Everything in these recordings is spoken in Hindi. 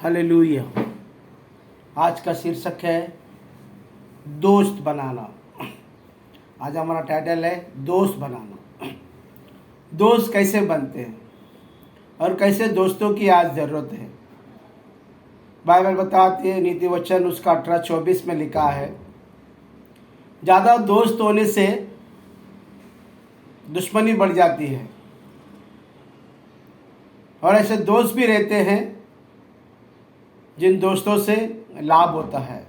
हालेलुया। आज का शीर्षक है दोस्त बनाना। आज हमारा टाइटल है दोस्त बनाना। दोस्त कैसे बनते हैं और कैसे दोस्तों की आज ज़रूरत है। बाइबल बताती है, नीति वचन उसका 18:24 में लिखा है, ज़्यादा दोस्त होने से दुश्मनी बढ़ जाती है और ऐसे दोस्त भी रहते हैं जिन दोस्तों से लाभ होता है।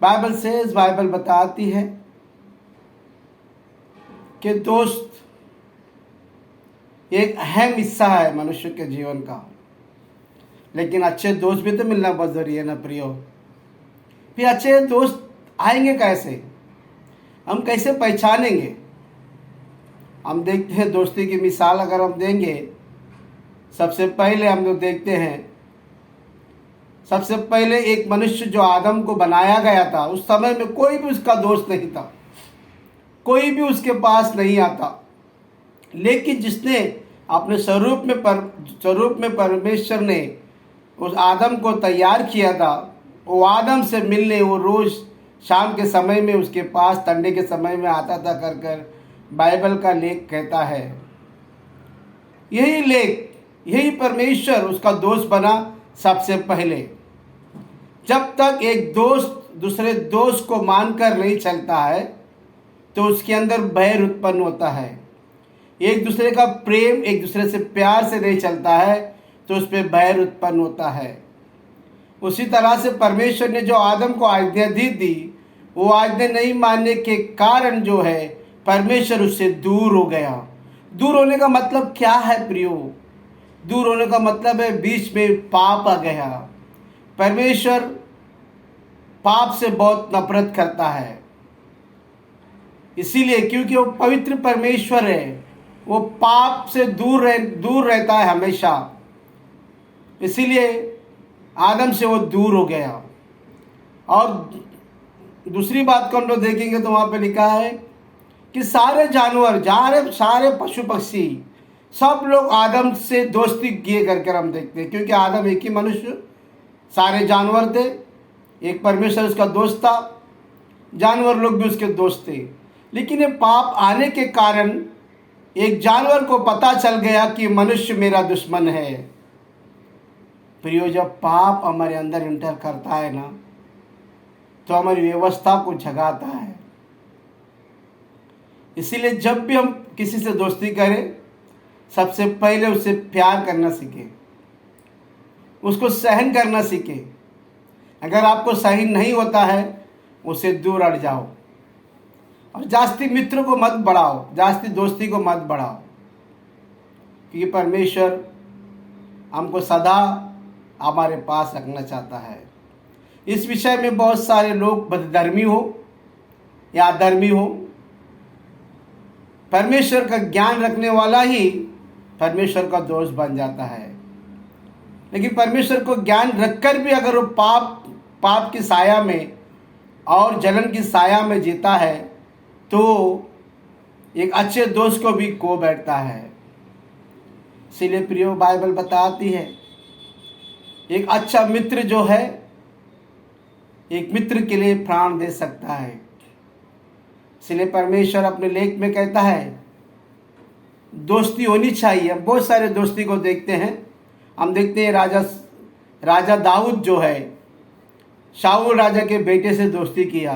बाइबल बताती है कि दोस्त एक अहम हिस्सा है मनुष्य के जीवन का। लेकिन अच्छे दोस्त भी तो मिलना बहुत जरूरी है ना प्रियो। फिर अच्छे दोस्त आएंगे कैसे, हम कैसे पहचानेंगे। हम देखते हैं दोस्ती की मिसाल अगर हम देंगे, सबसे पहले हम लोग देखते हैं, सबसे पहले एक मनुष्य जो आदम को बनाया गया था, उस समय में कोई भी उसका दोस्त नहीं था, कोई भी उसके पास नहीं आता। लेकिन जिसने अपने स्वरूप में परमेश्वर ने उस आदम को तैयार किया था, वो आदम से मिलने वो रोज शाम के समय में उसके पास ठंडे के समय में आता था कर बाइबल का लेख कहता है। यही परमेश्वर उसका दोस्त बना सबसे पहले। जब तक एक दोस्त दूसरे दोस्त को मानकर नहीं चलता है तो उसके अंदर बैर उत्पन्न होता है। एक दूसरे का प्रेम, एक दूसरे से प्यार से नहीं चलता है तो उस पर बैर उत्पन्न होता है। उसी तरह से परमेश्वर ने जो आदम को आज्ञा दी, वो आज्ञा नहीं मानने के कारण जो है परमेश्वर उससे दूर हो गया। दूर होने का मतलब क्या है प्रियो? दूर होने का मतलब है बीच में पाप आ गया। परमेश्वर पाप से बहुत नफरत करता है, इसीलिए क्योंकि वो पवित्र परमेश्वर है, वो पाप से दूर रहता है हमेशा। इसीलिए आदम से वो दूर हो गया। और दूसरी बात को हम लोग देखेंगे तो वहाँ पे लिखा है कि सारे जानवर, सारे पशु पक्षी सब लोग आदम से दोस्ती किए करके हम देखते हैं, क्योंकि आदम एक ही मनुष्य, सारे जानवर थे, एक परमेश्वर उसका दोस्त था, जानवर लोग भी उसके दोस्त थे। लेकिन ये पाप आने के कारण एक जानवर को पता चल गया कि मनुष्य मेरा दुश्मन है। प्रियो, जब पाप हमारे अंदर इंटर करता है ना, तो हमारी व्यवस्था को जगाता है। इसीलिए जब भी हम किसी से दोस्ती करें, सबसे पहले उससे प्यार करना सीखें, उसको सहन करना सीखें। अगर आपको सहन नहीं होता है, उससे दूर हट जाओ और जास्ती मित्र को मत बढ़ाओ, जास्ती दोस्ती को मत बढ़ाओ, क्योंकि परमेश्वर हमको सदा हमारे पास रखना चाहता है। इस विषय में बहुत सारे लोग बदधर्मी हो या अधर्मी हो, परमेश्वर का ज्ञान रखने वाला ही परमेश्वर का दोस्त बन जाता है। लेकिन परमेश्वर को ज्ञान रखकर भी अगर वो पाप की साया में और जलन की साया में जीता है, तो एक अच्छे दोस्त को भी खो बैठता है। इसीलिए प्रियो, बाइबल बताती है एक अच्छा मित्र जो है, एक मित्र के लिए प्राण दे सकता है। इसलिए परमेश्वर अपने लेख में कहता है दोस्ती होनी चाहिए। हम बहुत सारे दोस्ती को देखते हैं। हम देखते हैं राजा दाऊद जो है, शाऊल राजा के बेटे से दोस्ती किया।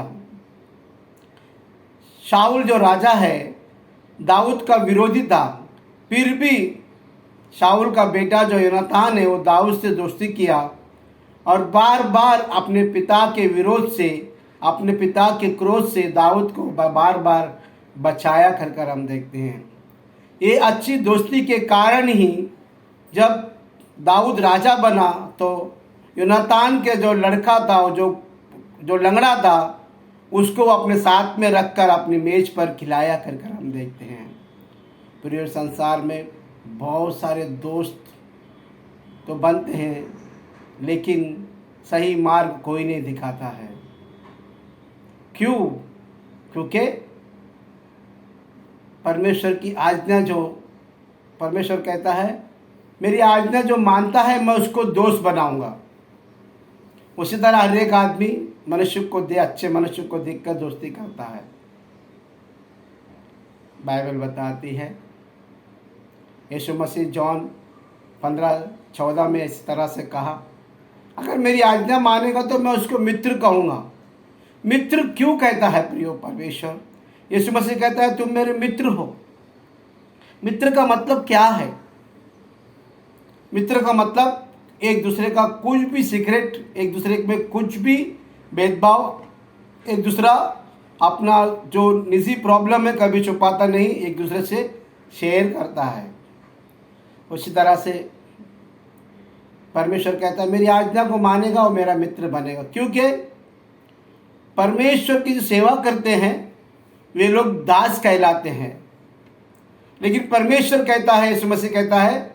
शाऊल जो राजा है, दाऊद का विरोधी था, फिर भी शाऊल का बेटा जो योनातान है, वो दाऊद से दोस्ती किया और बार बार अपने पिता के विरोध से, अपने पिता के क्रोध से दाऊद को बार बार बचाया कर हम देखते हैं। ये अच्छी दोस्ती के कारण ही जब दाऊद राजा बना, तो योनातान के जो लड़का था, जो लंगड़ा था, उसको अपने साथ में रखकर अपनी मेज पर खिलाया कर हम देखते हैं। पूरे संसार में बहुत सारे दोस्त तो बनते हैं, लेकिन सही मार्ग कोई नहीं दिखाता है। क्यों? क्योंकि परमेश्वर की आज्ञा, जो परमेश्वर कहता है मेरी आज्ञा जो मानता है मैं उसको दोस्त बनाऊंगा। उसी तरह हर एक आदमी मनुष्य को अच्छे मनुष्य को देखकर दोस्ती करता है। बाइबल बताती है, यीशु मसीह जॉन 15:14 में इस तरह से कहा, अगर मेरी आज्ञा मानेगा तो मैं उसको मित्र कहूँगा। मित्र क्यों कहता है प्रियो परमेश्वर? यीशु मसीह कहता है तुम मेरे मित्र हो। मित्र का मतलब क्या है? मित्र का मतलब एक दूसरे का कुछ भी सीक्रेट, एक दूसरे में कुछ भी भेदभाव, एक दूसरा अपना जो निजी प्रॉब्लम है कभी छुपाता नहीं, एक दूसरे से शेयर करता है। उसी तरह से परमेश्वर कहता है मेरी आज्ञा को मानेगा और मेरा मित्र बनेगा। क्योंकि परमेश्वर की जो सेवा करते हैं वे लोग दास कहलाते हैं, लेकिन परमेश्वर कहता है, यीशु मसीह कहता है,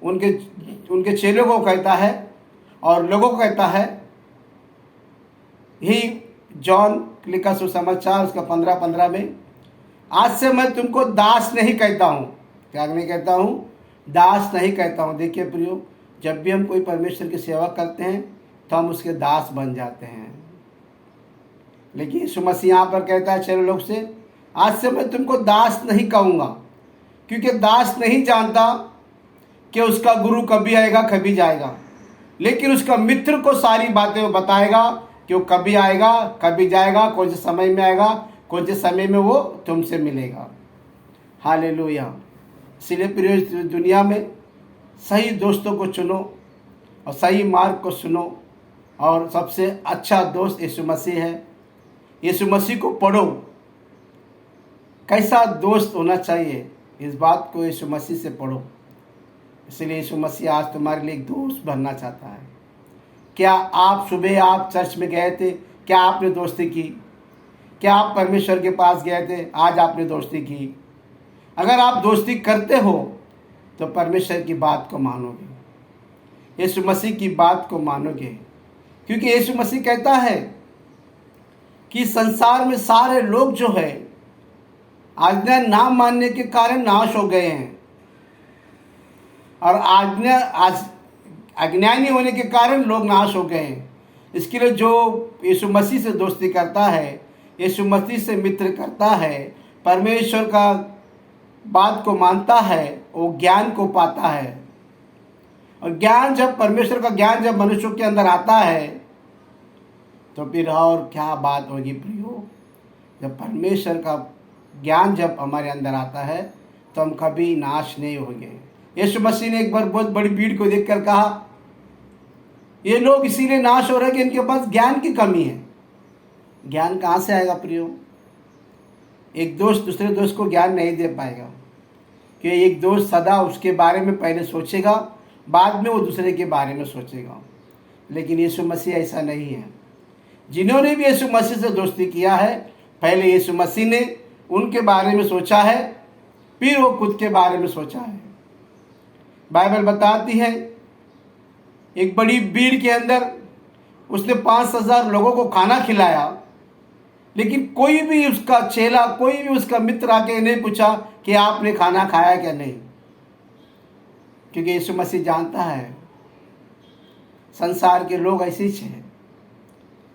उनके चेलों को कहता है और लोगों को कहता है, ही जॉन लिखा सुसमाचार उसका 15:15 में, आज से मैं तुमको दास नहीं कहता हूँ। क्या नहीं कहता हूँ? दास नहीं कहता हूँ। देखिए प्रियो, जब भी हम कोई परमेश्वर की सेवा करते हैं तो हम उसके दास बन जाते हैं। लेकिन यीशु मसीह यहाँ पर कहता है चलो लोग से, आज से मैं तुमको दास नहीं कहूँगा, क्योंकि दास नहीं जानता कि उसका गुरु कभी आएगा कभी जाएगा, लेकिन उसका मित्र को सारी बातें वो बताएगा कि वो कभी आएगा कभी जाएगा, कौन से समय में आएगा, कौन से समय में वो तुमसे मिलेगा। हालेलुया। इसलिए प्रिय, दुनिया में सही दोस्तों को चुनो और सही मार्ग को सुनो, और सबसे अच्छा दोस्त यीशु मसीह है। यीशु मसीह को पढ़ो, कैसा दोस्त होना चाहिए इस बात को यीशु मसीह से पढ़ो। इसलिए यीशु मसीह आज तुम्हारे लिए एक दोस्त बनना चाहता है। क्या आप सुबह आप चर्च में गए थे? क्या आपने दोस्ती की? क्या आप परमेश्वर के पास गए थे? आज आपने दोस्ती की? अगर आप दोस्ती करते हो तो परमेश्वर की बात को मानोगे, यीशु मसीह की बात को मानोगे, क्योंकि यीशु मसीह कहता है कि संसार में सारे लोग जो है आज्ञा ना मानने के कारण नाश हो गए हैं, और अज्ञानी होने के कारण लोग नाश हो गए हैं। इसके लिए जो यीशु मसीह से दोस्ती करता है, यीशु मसीह से मित्र करता है, परमेश्वर का बात को मानता है, वो ज्ञान को पाता है। और ज्ञान जब परमेश्वर का ज्ञान जब मनुष्यों के अंदर आता है तो फिर और क्या बात होगी प्रियो। जब परमेश्वर का ज्ञान जब हमारे अंदर आता है तो हम कभी नाश नहीं होंगे। यीशु मसीह ने एक बार बहुत बड़ी भीड़ को देखकर कहा, ये लोग इसीलिए नाश हो रहे हैं कि इनके पास ज्ञान की कमी है। ज्ञान कहाँ से आएगा प्रियो? एक दोस्त दूसरे दोस्त को ज्ञान नहीं दे पाएगा, कि एक दोस्त सदा उसके बारे में पहले सोचेगा, बाद में वो दूसरे के बारे में सोचेगा। लेकिन यीशु मसीह ऐसा नहीं है। जिन्होंने भी यीशु मसीह से दोस्ती किया है, पहले यीशु मसीह ने उनके बारे में सोचा है, फिर वो खुद के बारे में सोचा है। बाइबल बताती है एक बड़ी भीड़ के अंदर उसने 5,000 लोगों को खाना खिलाया, लेकिन कोई भी उसका चेला, कोई भी उसका मित्र आके नहीं पूछा कि आपने खाना खाया क्या नहीं, क्योंकि यीशु मसीह जानता है संसार के लोग ऐसे ही हैं।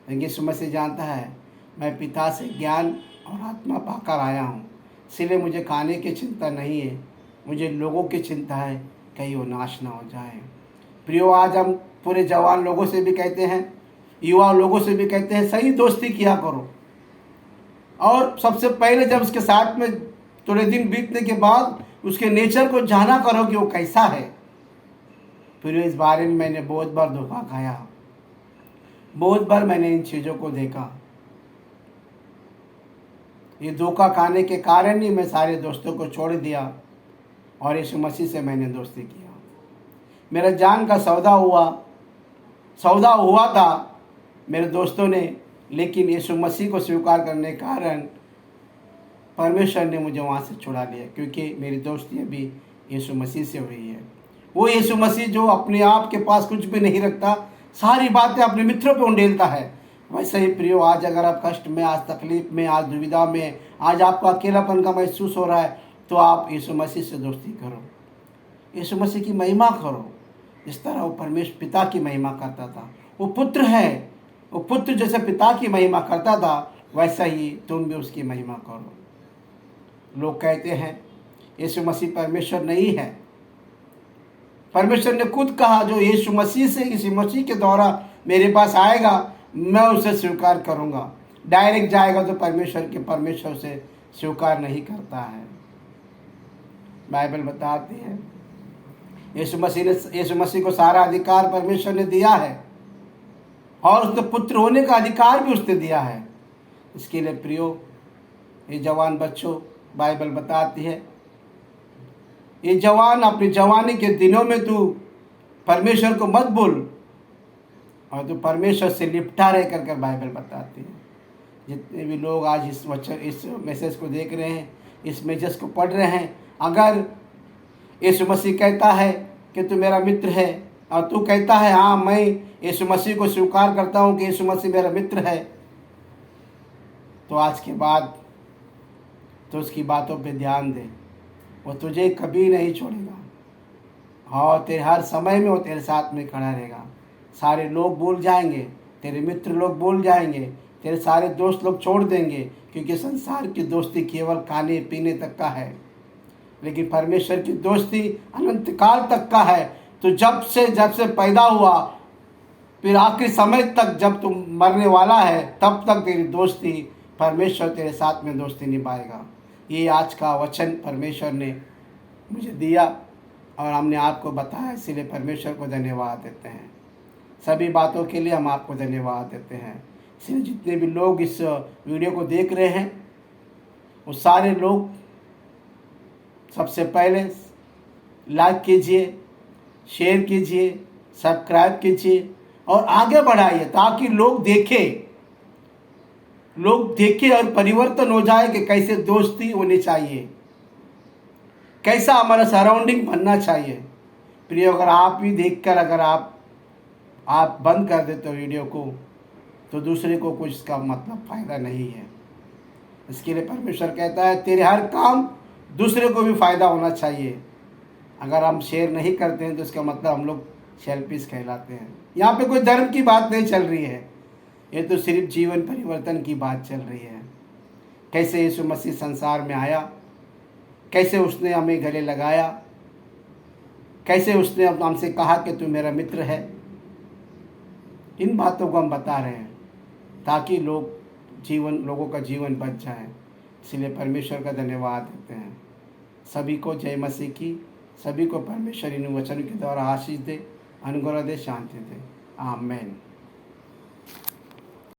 लेकिन यीशु मसीह जानता है मैं पिता से ज्ञान और आत्मा पाकर आया हूँ, इसलिए मुझे खाने की चिंता नहीं है, मुझे लोगों की चिंता है कहीं वो नाश ना हो जाए। प्रियो, आज हम पूरे जवान लोगों से भी कहते हैं, युवा लोगों से भी कहते हैं, सही दोस्ती किया करो। और सबसे पहले जब उसके साथ में थोड़े दिन बीतने के बाद उसके नेचर को जाना करो कि वो कैसा है। फिर इस बारे में मैंने बहुत बार धोखा खाया, बहुत बार मैंने इन चीज़ों को देखा। ये धोखा खाने के कारण ही मैं सारे दोस्तों को छोड़ दिया और यीशु मसीह से मैंने दोस्ती किया। मेरा जान का सौदा हुआ था मेरे दोस्तों ने, लेकिन यीशु मसीह को स्वीकार करने के कारण परमेश्वर ने मुझे वहाँ से छुड़ा लिया, क्योंकि मेरी दोस्ती अभी यीशु मसीह से हुई है। वो यीशु मसीह जो अपने आप के पास कुछ भी नहीं रखता, सारी बातें अपने मित्रों पे उंडेलता है। वैसे ही प्रियो, आज अगर आप कष्ट में, आज तकलीफ में, आज दुविधा में, आज आपको अकेलापन का महसूस हो रहा है, तो आप यीशु मसीह से दोस्ती करो। यीशु मसीह की महिमा करो। इस तरह वो परमेश्वर पिता की महिमा करता था। वो पुत्र है, वो पुत्र जैसे पिता की महिमा करता था वैसा ही तुम भी उसकी महिमा करो। लोग कहते हैं यीशु मसीह परमेश्वर नहीं है। परमेश्वर ने खुद कहा जो यीशु मसीह से, यीशु मसीह के द्वारा मेरे पास आएगा मैं उसे स्वीकार करूंगा। डायरेक्ट जाएगा तो परमेश्वर से स्वीकार नहीं करता है। बाइबल बताती है यीशु मसीह को सारा अधिकार परमेश्वर ने दिया है और उसने पुत्र होने का अधिकार भी उसने दिया है। इसके लिए प्रियो, ये जवान बच्चों, बाइबल बताती है ये जवान अपनी जवानी के दिनों में तू परमेश्वर को मत भूल और तू परमेश्वर से लिपटा रह कर बाइबल बताती है। जितने भी लोग आज इस मैसेज को देख रहे हैं, इस मैसेज को पढ़ रहे हैं, अगर यीशु मसीह कहता है कि तू मेरा मित्र है और तू कहता है हाँ मैं यीशु मसीह को स्वीकार करता हूँ कि यीशु मसीह मेरा मित्र है, तो आज के बाद तो उसकी बातों पे ध्यान दे। वो तुझे कभी नहीं छोड़ेगा और तेरे हर समय में वो तेरे साथ में खड़ा रहेगा। सारे लोग भूल जाएंगे, तेरे मित्र लोग भूल जाएंगे, तेरे सारे दोस्त लोग छोड़ देंगे, क्योंकि संसार की दोस्ती केवल खाने पीने तक का है, लेकिन परमेश्वर की दोस्ती अनंत काल तक का है। तो जब से पैदा हुआ फिर आखिरी समय तक जब तुम मरने वाला है तब तक तेरी दोस्ती, परमेश्वर तेरे साथ में दोस्ती निभाएगा। ये आज का वचन परमेश्वर ने मुझे दिया और हमने आपको बताया, इसीलिए परमेश्वर को धन्यवाद देते हैं। सभी बातों के लिए हम आपको धन्यवाद देते हैं। इसलिए जितने भी लोग इस वीडियो को देख रहे हैं वो सारे लोग सबसे पहले लाइक कीजिए, शेयर कीजिए, सब्सक्राइब कीजिए और आगे बढ़ाइए ताकि लोग देखें और परिवर्तन हो जाए कि कैसे दोस्ती होनी चाहिए, कैसा हमारा सराउंडिंग बनना चाहिए। प्रिय, अगर आप भी देखकर अगर आप बंद कर देते हो वीडियो को तो दूसरे को कुछ इसका मतलब फ़ायदा नहीं है। इसके लिए परमेश्वर कहता है तेरे हर काम दूसरे को भी फ़ायदा होना चाहिए। अगर हम शेयर नहीं करते हैं तो इसका मतलब हम लोग सेल्फिश कहलाते हैं। यहाँ पे कोई धर्म की बात नहीं चल रही है, ये तो सिर्फ जीवन परिवर्तन की बात चल रही है। कैसे यीशु मसीह संसार में आया, कैसे उसने हमें गले लगाया, कैसे उसने हमसे कहा कि तू मेरा मित्र है। इन बातों को हम बता रहे हैं ताकि लोगों का जीवन बच जाए। इसलिए परमेश्वर का धन्यवाद देते हैं। सभी को जय मसीह की, सभी को परमेश्वर इन वचनों के द्वारा आशीष दे, अनुग्रह दे, शांति दे। आमीन।